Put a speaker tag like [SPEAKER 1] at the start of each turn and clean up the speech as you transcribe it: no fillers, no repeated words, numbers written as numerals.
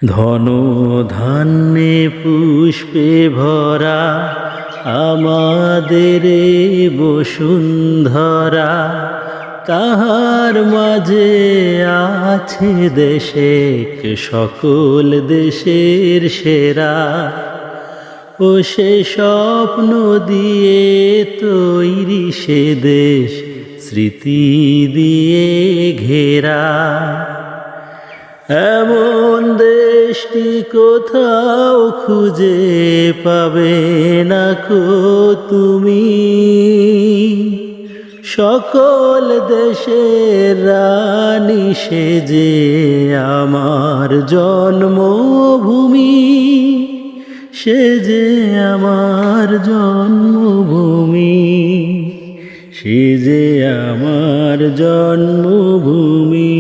[SPEAKER 1] ধন ধান্যে পুষ্পে ভরা আমাদের বসুন্ধরা, তাহার মাঝে আছে দেশেক সকল দেশের সেরা। ও সে স্বপ্ন দিয়ে তৈরি সে দেশ স্মৃতি দিয়ে ঘেরা। এমন দেশটি কোথাও খুঁজে পাবে না কো তুমি, সকল দেশের রানী সেজে আমার জন্মভূমি, সেজে আমার জন্মভূমি, সেজে আমার জন্মভূমি।